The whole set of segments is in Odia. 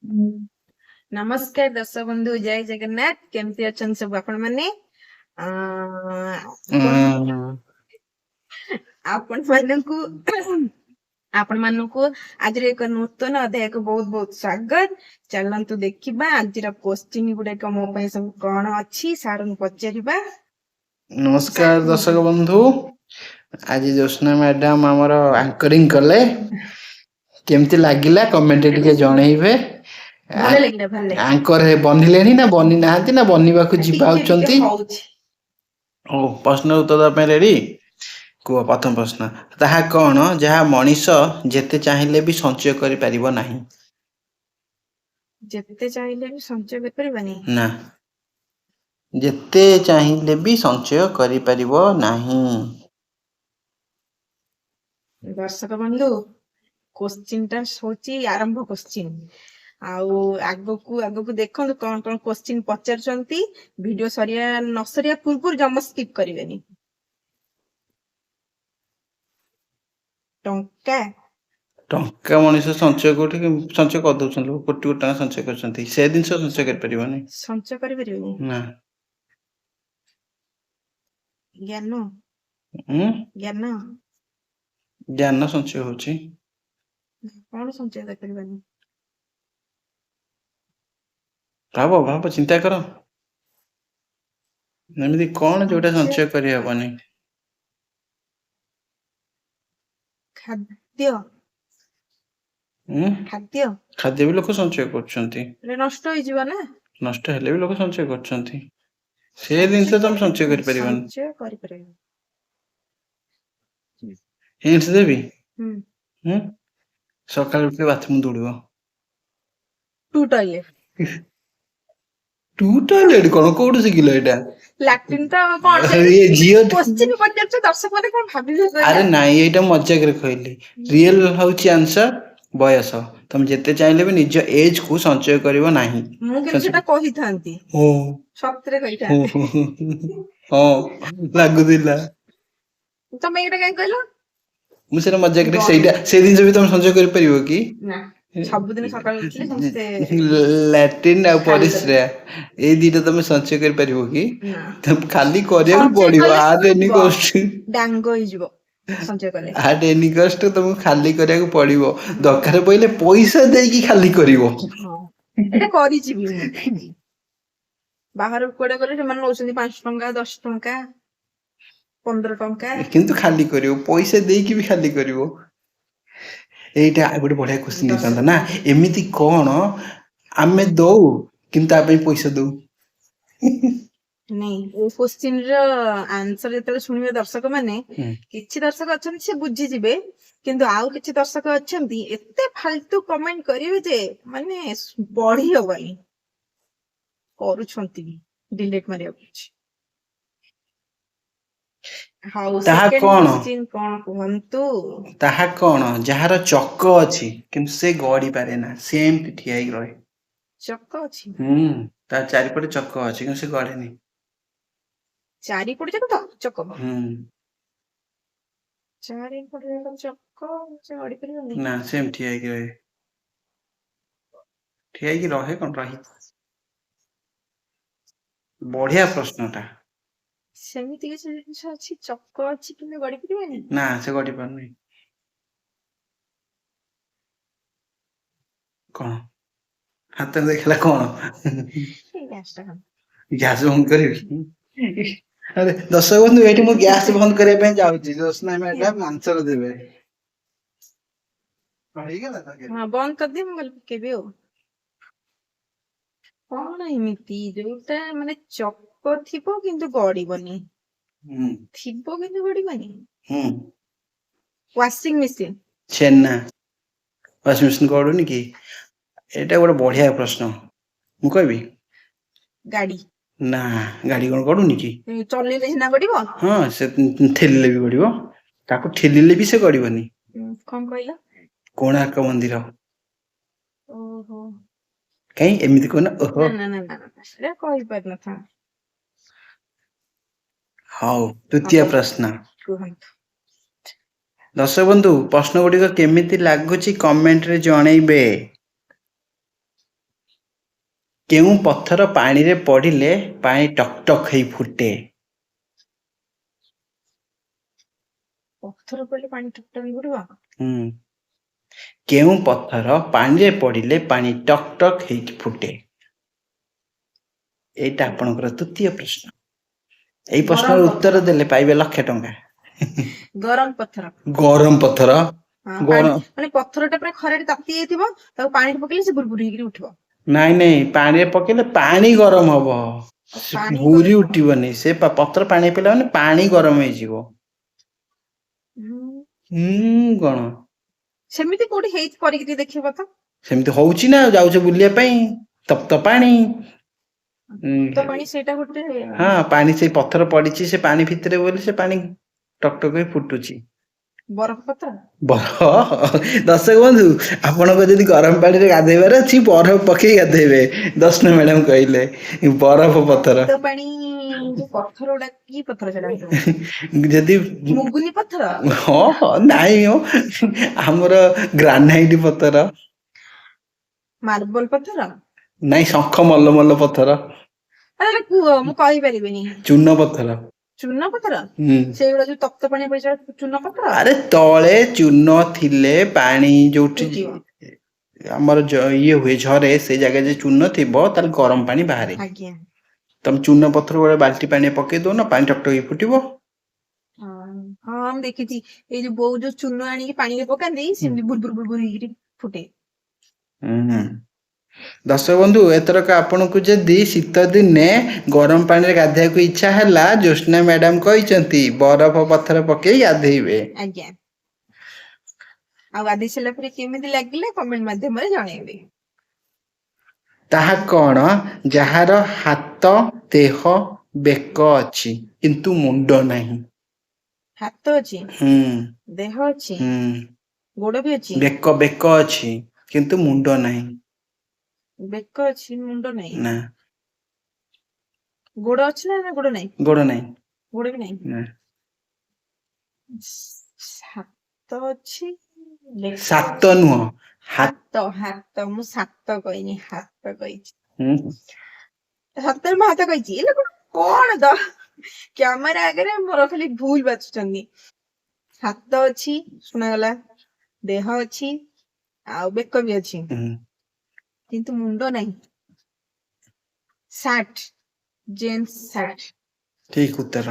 ହୁଁ। ନମସ୍କାର ଦର୍ଶକ ବନ୍ଧୁ, ଜୟ ଜଗନ୍ନାଥ। କେମିତି ଅଛନ୍ତି ସବୁ ଆପଣ ମାନେ? ଆପଣ ମାନଙ୍କୁ ଆପଣ ମାନଙ୍କୁ ଆଜିର ଏକ ନୂତନ ଅଧ୍ୟାୟକୁ ବହୁତ ବହୁତ ସ୍ୱାଗତ। ଚାଲନ୍ତୁ ଦେଖିବା ଆଜିର କୋଶ୍ଚିନ୍ ଗୁଡାକ ମୋ ପାଇଁ ସବୁ କଣ ଅଛି, ସାରଙ୍କୁ ପଚାରିବା। ନମସ୍କାର ଦର୍ଶକ ବନ୍ଧୁ, ଆଜି ଜ୍ୟୋତ୍ସ୍ନା ମ୍ୟାଡାମ ଆମର ଆଙ୍କରିଂ କଲେ, କେମିତି ଲାଗିଲା କମେଣ୍ଟରେ ଟିକେ ଜଣେଇବେ। ଭଲ ଲାଗିଲା, ଭଲ ଲାଗିଲା। ଆଙ୍କର ବନିଲେଣି ନା ବନି ନାହାନ୍ତି ନା ବନିବାକୁ ଯିବାଉଛନ୍ତି? ହଉଛି। ହଉ, ପ୍ରଶ୍ନର ଉତ୍ତର ଦେବା ପାଇଁ ରେଡି? କୁହ ପ୍ରଥମ ପ୍ରଶ୍ନ, ତାହା କଣ ଯାହା ମଣିଷ ଯେତେ ଚାହିଁଲେ ବି ସଞ୍ଚୟ କରିପାରିବ ନାହିଁ? ଯେତେ ଚାହିଁଲେ ବି ସଞ୍ଚୟ କରିପାରିବାନି? ନା, ଯେତେ ଚାହିଁଲେ ବି ସଞ୍ଚୟ କରିପାରିବ ନାହିଁ। ଦର୍ଶକ ବନ୍ଧୁ, କୋଶ୍ଚିନ୍ ଟା ହଉଛି ଆରମ୍ଭ କୋଶ୍ଚିନ୍। ଆଉ ଆଗକୁ ଆଗକୁ ଦେଖନ୍ତୁ କଣ କଣ କୋଶ୍ଚିନ୍ ପଚାରୁଛନ୍ତି। ଭିଡିଓ ନ ସରିବା ପୂର୍ବରୁ ଜମା ସ୍କିପ୍ କରିବେନି। ଟଙ୍କା ଟଙ୍କା ମଣିଷ ସଞ୍ଚୟ କୋଉଠି ସଞ୍ଚୟ କରିଦଉଛନ୍ତି, ଲୋକ କୋଟି କୋଟି ଟଙ୍କା ସଞ୍ଚୟ କରୁଛନ୍ତି। ସେ ଜିନିଷ ସଞ୍ଚୟ କରିପାରିବନି, ସଞ୍ଚୟ କରିପାରିବେନି। ନା। ଜ୍ଞାନ ଜ୍ଞାନ ଜ୍ଞାନ ସଞ୍ଚୟ ହଉଛି। କଣ ସଞ୍ଚୟ କରିପାରିବାନି? ଭାବ ଚିନ୍ତା କର, ଏମିତି କଣ ଯୋଉଟା ସଞ୍ଚୟ କରିହବନି? ଖାଦ୍ୟ ଖାଦ୍ୟ ଖାଦ୍ୟ ବି ଲୋକ ସଞ୍ଚୟ କରୁଛନ୍ତି। ନଷ୍ଟ ହେଇଯିବ ନା। ନଷ୍ଟ ହେଲେ ବି ଲୋକ ସଞ୍ଚୟ କରୁଛନ୍ତି। ସେ ଜିନିଷ ତମେ ସଞ୍ଚୟ କରିପାରିବନି। ସଞ୍ଚୟ କରିପାରିବାନି। ହିଣ୍ଟସ ଦେବି? ସକାଳୁ ଉଠିଲେ ବାଥରୁମ ଦୌଡିବ। To toilet. ଟୁ ଟଏଲେଟ କଣ, କୋଉଠୁ ଶିଖିଲ ଏଇଟା? ଲାଟ୍ରିନ୍ ତ କଣ ଝିଅ କୋଶ୍ଚିନ୍ ପଚାରୁଛ, ଦର୍ଶକ ମାନେ କଣ ଭାବିବେ? ଆରେ ନାଇଁ, ଏଇଟା ମଜାକରେ କହିଲି। ରିଏଲ ହଉଛି ଆନ୍ସର ବୟସ। ତମେ ଯେତେ ଚାହିଁଲେ ବି ନିଜ ଏଜ କୁ ସଞ୍ଚୟ କରିବ ନାହିଁ। ମୁଁ କିନ୍ତୁ ସେଟା କହିଥାନ୍ତି, ସତରେ କହିଥାନ୍ତି। ହଁ, ଲାଗୁଥିଲା। ତମେ ଏଇଟା କାଇଁ କହିଲ? ମୁଁ ସେଟା ମଜାକରେ, ସେ ଜିନିଷ ବି ତମେ ସଞ୍ଚୟ କରିପାରିବ କି? ନା। ସବୁଦିନ ସକାଳୁ ଉଠିଲେ ସମସ୍ତେ ଲାଟ୍ରିନ୍ ଆଉ ପରିସ୍ରା, ଏଇ ଦିଟା ତମେ ସଞ୍ଚୟ କରିପାରିବ କି? ଖାଲି କରିବାକୁ ପଡିବ, ଆର ଏନି କଷ୍ଟ। ଡାଙ୍ଗ ହେଇଯିବ ସଞ୍ଚୟ କଲେ। ଆଟ ଏନି କଷ୍ଟ ତମକୁ ଖାଲି କରିବାକୁ ପଡିବ। ଦରକାର ପଇଲେ ପଇସା ଦେଇକି ଖାଲି କରିବ। ଏଇଟା କରିଛି ବି ମୁଁ। ବାହାରକୁ କୁଆଡେ ଗଲେ ସେମାନେ ନଉଛନ୍ତି 5 ଟଙ୍କା, 10 ଟଙ୍କା, 15 ଟଙ୍କା। କିନ୍ତୁ ଖାଲି କରିବ, ପଇସା ଦେଇକି ବି ଖାଲି କରିବ। ଏଇଟା ଗୋଟେ ବଢିଆ କୋଶ୍ଚିନ୍ ହେଇଥାନ୍ତା ନା, ଏମିତି କଣ ଆମେ ଦଉ କିନ୍ତୁ ତା ପାଇଁ ପଇସା ଦଉ? ନାଇଁ, ଏ କୋଶ୍ଚିନ୍ ର ଆନ୍ସର ଯେତେବେଳେ ଶୁଣିବେ ଦର୍ଶକ ମାନେ, କିଛି ଦର୍ଶକ ଅଛନ୍ତି ସେ ବୁଝିଯିବେ, କିନ୍ତୁ ଆଉ କିଛି ଦର୍ଶକ ଅଛନ୍ତି ଏତେ ଫାଲତୁ କମେଣ୍ଟ କରିବେ ଯେ ମାନେ ପଢି ହବନି। କରୁଛନ୍ତି ବି, ଡିଲିଟ ମାରିବାକୁ ପଡୁଛି। ହଉ, ସେକେଣ୍ଡ କୋଶ୍ଚିନ୍ କଣ କୁହନ୍ତୁ? ତାହା କଣ ଯାହାର ଚକ ଅଛି କିନ୍ତୁ ସେ ଗଡି ପାରେ ନା, ସେମିତି ଠିଆ ହେଇକି ରହେ? ଚକ ଅଛି? ତା ଚାରିପଟେ ଚକ ଅଛି କିନ୍ତୁ ସେ ଗଡେନି। ଚାରିପଟେ ଚକ? ଚାରିପଟେ ଚକ, ସେ ଗଡି ପାରିବନି? ନା, ସେମିତି ଠିଆ ହେଇକି ରହେ। ଠିଆ ହେଇକି ରହେ କଣ, ରହି। ବଢିଆ ପ୍ରଶ୍ନଟା। ସେମିତି କିଛି ଜିନିଷ ଅଛି, ଚକ ଅଛି କିନ୍ତୁ ଗଡି ପାରିବନି? ନା, ସେ ଗଡି ପାରୁନି। କଣ? ହାତରେ ଦେଖିଲା କଣ? ଗ୍ୟାସ ବନ୍ଦ କରିବି? ଆରେ ଦର୍ଶକ ବନ୍ଧୁ, ଏଇଠି ମୁଁ ଗ୍ୟାସ ବନ୍ଦ କରିବା ପାଇଁ ଯାଉଛି, ଜ୍ୟୋତ୍ସ୍ନା ମ୍ୟାଡାମ ଆନ୍ସର ଦେବେ। ହଁ, ବନ୍ଦ କରିଦିଅ, ମୁଁ ଗଲେ ପକେଇବି ଆଉ। କଣ ଏମିତି ଯୋଉଟା ମାନେ ଚକ ଥିବ କିନ୍ତୁ ଗଡିବନି, ଥିବ କିନ୍ତୁ ଗଡିବନି? Washing machine? ଛେନା। ୱାସିଂ ମେସିନ ଗଡୁନି କି? ଏଇଟା ଗୋଟେ ବଢିଆ ପ୍ରଶ୍ନ, ମୁଁ କହିବି? ଗାଡି? ନା, ଗାଡି କଣ ଗଡୁନି କି? ଚଲେଇଲେ ସିନା ଗଡିବ। ହଁ, ସେ ଠେଲିଲେ ବି ଗଡିବ, ତାକୁ ଠେଲିଲେ ବି ସେ ଗଡିବନି। କଣ କହିଲ? କୋଣାର୍କ ମନ୍ଦିର। ଓହୋ। କାଇଁ ଏମିତି କହୁନ? ଓହୋ। ସେଟା କହିପାରିନଥାନ୍ତି। ହଉ, ତୃତୀୟ ପ୍ରଶ୍ନ। କୁହନ୍ତୁ। ଦର୍ଶକ ବନ୍ଧୁ, ପ୍ରଶ୍ନ ଗୁଡିକ କେମିତି ଲାଗୁଛି କମେଣ୍ଟରେ ଜଣେଇବେ। କେଉଁ ପଥର ପାଣିରେ ପଡ଼ିଲେ ପାଣି ଟକ୍ ଟକ୍ ହେଇ ଫୁଟେ? ପଥର ପଡିଲେ ପାଣି ଟକଟକ ପଡିବ। ହୁଁ। କେଉଁ ପଥର ପାଣିରେ ପଡ଼ିଲେ ପାଣି ଟକ୍ ଟକ୍ ହେଇକି ଫୁଟେ? ଏଇଟା ଆପଣଙ୍କର ତୃତୀୟ ପ୍ରଶ୍ନ। ଏଇ ପ୍ରଶ୍ନର ଉତ୍ତର ଦେଲେ ପାଇବେ 1,00,000 ଟଙ୍କା। ଗରମ ପଥର। ଗରମ ପଥର। ହଁ, ଗରମ ମାନେ ପଥରଟା ପୁରା ଖରାରେ ତାତି ଯାଇଥିବ, ତାକୁ ପାଣିରେ ପକେଇଲେ ସେ ବୁଡବୁଡ ହେଇକିରି ଉଠିବ। ନାଇଁ ପାଣିରେ ପକେଇଲେ ପାଣି ଗରମ ହବ, ପାଣି ଭୁରି ଉଠିବନି। ସେ ପତ୍ର ପାଣି ପଇଲା ମାନେ ପାଣି ଗରମ ହେଇଯିବ। କଣ ସେମିତି କୋଉଠି ହେଇଛି କରିକି ଟିକେ ଦେଖିବ ତ। ସେମିତି ହଉଛି ନା, ଯାଉଛ ବୁଲିବା ପାଇଁ ତପ୍ତ ପାଣି। ତ ପାଣି ସେଇଟା ଗୋଟେ। ହଁ, ପାଣି ସେଇ ପଥର ପଡିଛି ସେ ପାଣି ଭିତରେ ବୋଲି ସେ ପାଣି ଟକ୍ ଟକ୍ ହେଇ ଫୁଟୁଛି। ବରଫ ପତ୍ର। ଦର୍ଶକ ବନ୍ଧୁ, ଆପଣଙ୍କ ଯଦି ଗରମ ପାଣିରେ ଗାଧେଇବାର ଅଛି ବରଫ ପକେଇ ଗାଧେଇବେ। ଦର୍ଶନ ମ୍ୟାଡାମ କହିଲେ ବରଫ ପଥର। ତପ୍ତ ପାଣି ଯୋଉ ପଥର ଗୁଡା କି ପଥର ସେଟା? ଯଦି ମୁଗୁନି ପଥର। ହଁ ନାଇଁ ଆମର ଗ୍ରାନାଇଟ ପଥର। ମାର୍ବଲ ପଥର। ନାଇଁ, ଶଙ୍ଖ ମଲ୍ଲ ପଥର। ଆରେ କୁହ, ମୁଁ କହିପାରିବିନି। ଚୂନ ପଥର। ଚୂନ ପଥର। ହୁଁ। ସେଇଗୁଡା ଯୋଉ ତପ୍ତ ପାଣି ପଡିଛି ଚୂନ ପଥର। ଆରେ ତଳେ ଚୂନ ଥିଲେ ପାଣି ଯୋଉଠି ଫୁଟିବ। ଆମର ଇଏ ହୁଏ ଝରେ, ସେଇ ଜାଗାରେ ଯେ ଚୂନ ଥିବ ତାହେଲେ ଗରମ ପାଣି ବାହାରେ। ଆଜ୍ଞା। ତମେ ଚୂନ ପଥର ଗୋଟେ ବାଲ୍ଟି ପାଣିରେ ପକେଇ ଦଉନ, ପାଣି ଟକ୍ ଟକ୍ ହେଇ ଫୁଟିବ। ହଁ, ମୁଁ ଦେଖିଛି। ଏଇ ଯୋଉ ବୋଉ ଯୋଉ ଚୂନ ଆଣିକି ପାଣିରେ ପକାନ୍ତି, ସେମିତି ବୁଡବୁଡ ହେଇକିରି ଫୁଟେ। ଦର୍ଶକ ବନ୍ଧୁ, ଏଥରକ ଆପଣଙ୍କୁ ଯଦି ଶୀତ ଦିନେ ଗରମ ପାଣିରେ ଗାଧେଇବାକୁ ଇଚ୍ଛା ହେଲା, ଜ୍ୟୋତ୍ସ୍ନା ମ୍ୟାଡାମ କହିଛନ୍ତି ବରଫ ପଥର ପକେଇ ଗାଧେଇବେ। ଆଜ୍ଞା। ଆଉ ଗାଧେଇ ସାରିଲା ପରେ କେମିତି ଲାଗିଲା କମେଣ୍ଟ ମାଧ୍ୟମରେ ଜଣେଇବେ। ତାହା କଣ ଯାହାର ହାତ, ଦେହ, ବେକ ଅଛି କିନ୍ତୁ ମୁଣ୍ଡ ନାହିଁ? ହାତ ଅଛି, ଦେହ ଅଛି, ଗୋଡ ବି ଅଛି। ବେକ ଅଛି କିନ୍ତୁ ମୁଣ୍ଡ ନାହିଁ। ବେକ ଅଛି, ମୁଣ୍ଡ ନାହିଁ। ନା। ଗୋଡ ଅଛି ନା ଗୋଡ ନାହିଁ? ଗୋଡ ନାହିଁ। ଗୋଡ ବି ନାହିଁ। ନା। ହାତ ଅଛି। ସାତ ନୁହଁ, ହାତ ମୁଁ ସାତ କହିନି, ହାତ କହିଛି। ସତରେ ମୁଁ ହାତ କହିଛି। ଏ କଣ କ୍ୟାମେରା ଆଗରେ ମୋର ଖାଲି ଭୁଲ ବାଛୁଛନ୍ତି। ହାତ ଅଛି, ଶୁଣାଗଲା। ଦେହ ଅଛି, ଆଉ ବେକ ବି ଅଛି, କିନ୍ତୁ ମୁଣ୍ଡ ନାହିଁ। Shirt, ଜେନ୍ସ shirt. ଠିକ ଉତ୍ତର।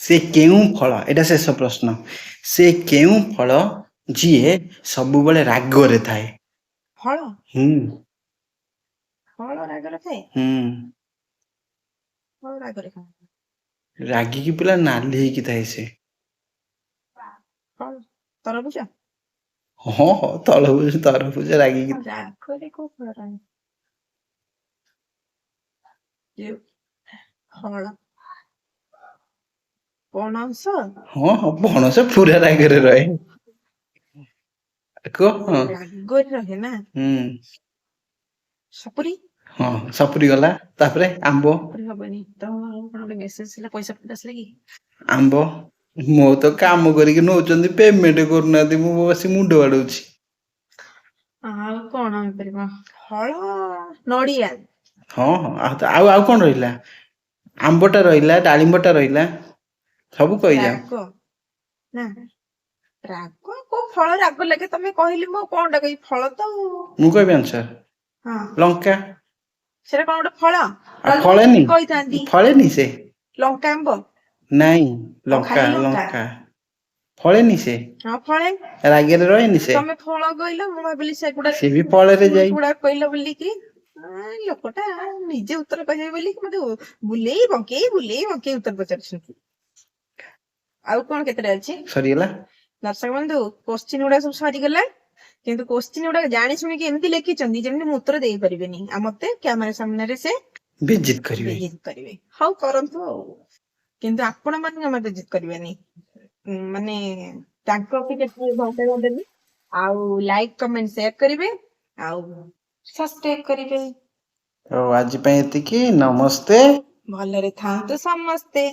ସେ କେଉଁ ଫଳ, ଏଇଟା ଶେଷ ପ୍ରଶ୍ନ, ସେ କେଉଁ ଫଳ ଯିଏ ସବୁବେଳେ ରାଗରେ ଥାଏ? ଫଳ? ଫଳ ରାଗରେ ଥାଏ? ଫଳ ରାଗରେ ଥାଏ? ରାଗିକି ପୁରା ନାଲି ହେଇକି ଥାଏ ସେ। ତରଭୁଜ? ହଁ, ତରଭୁଜ ରାଗିକି। ରାଗରେ କୋଉ ଫଳ ଥାଏ? ଫଳ, ପଣସ? ହଁ, ପଣସ ପୁରା ରାଗରେ ରହେ। ରାଗରେ ରହେ ନା? ସପୁରୀ? ହଁ, ସପୁରୀ ଗଲା। ତାପରେ ଆମ୍ବ? ହବନି ତ। କଣ ଗୋଟେ ମେସେଜ ଥିଲା, ପଇସା ଆସିଲା କି? ଆମ୍ବ? ମୋ ତ କାମ କରିକି ନଉଛନ୍ତି, ପେମେଣ୍ଟ କରୁନାହାନ୍ତି, ମୁଁ ବସି ମୁଣ୍ଡ ବାଡଉଛି। ଆଉ କଣ ହେଇପାରିବ? ଫଳ, ନଡିଆ? ହଁ, ଆଉ କଣ ରହିଲା? ଆମ୍ବଟା ରହିଲା, ଡାଳିମ୍ବଟା ରହିଲା, ସବୁ କହିଯାଅ। ନା, ରାଗ କୋଉ ଫଳ ରାଗ ଲାଗେ ତମେ କହିଲି, ମୁଁ କଣଟା କହିବି? ଫଳ ତ। ମୁଁ କହିବି ଆନ୍ସର, ଲଙ୍କା। ସେଟା କଣ ଗୋଟେ ଫଳ? ଫଳେନି? କହିଥାନ୍ତି। ଫଳେନି ସେ? ଲଙ୍କା, ଆମ୍ବ? ନାଇଁ, ଲଙ୍କା ଫଳେନି ସେ? ହଁ, ଫଳେ। ରାଗରେ ରହେନି ସେ? ତମେ ଫଳ କହିଲ, ମୁଁ ଭାବିଲି ସେଗୁଡା ସେ ବି ଫଳରେ ଯାଇ। କହିଲ ବୋଲିକି। ଲୋକଟା ନିଜେ ଉତ୍ତର କହିବେ ବୋଲିକି ମତେ ବୁଲେଇ ବଙ୍କେଇ ଉତ୍ତର ପଚାରୁଛନ୍ତି। ଆଉ କଣ କେତେଟା ଅଛି? ସରିଗଲା। ଦର୍ଶକ ବନ୍ଧୁ, କୋଶ୍ଚିନ୍ ଗୁଡା ସବୁ ସରିଗଲା, କିନ୍ତୁ କୋଶ୍ଚିନ୍ ଗୁଡା ଜାଣି ଶୁଣିକି ଏମିତି ଲେଖିଛନ୍ତି ଯେମିତି ମୁଁ ଉତ୍ତର ଦେଇପାରିବେନି, ଆଉ ମତେ କ୍ୟାମେରା ସାମ୍ନାରେ ସେ ବେଜିତ କରିବେ। ହଉ, କରନ୍ତୁ ଆଉ। କିନ୍ତୁ ଆପଣ ମାନେ ଜମା ବେଜିତ କରିବେନି। ମାନେ ତାଙ୍କ ଘଣ୍ଟେ ବି। ଆଉ ଲାଇକ୍, କମେଣ୍ଟ, ସେୟାର କରିବେ, ଆଉ ସବସ୍କ୍ରାଇବ କରିବେ। ଆଜି ପାଇଁ ଏତିକି, ନମସ୍ତେ। ଭଲରେ ଥାଆନ୍ତୁ ସମସ୍ତେ।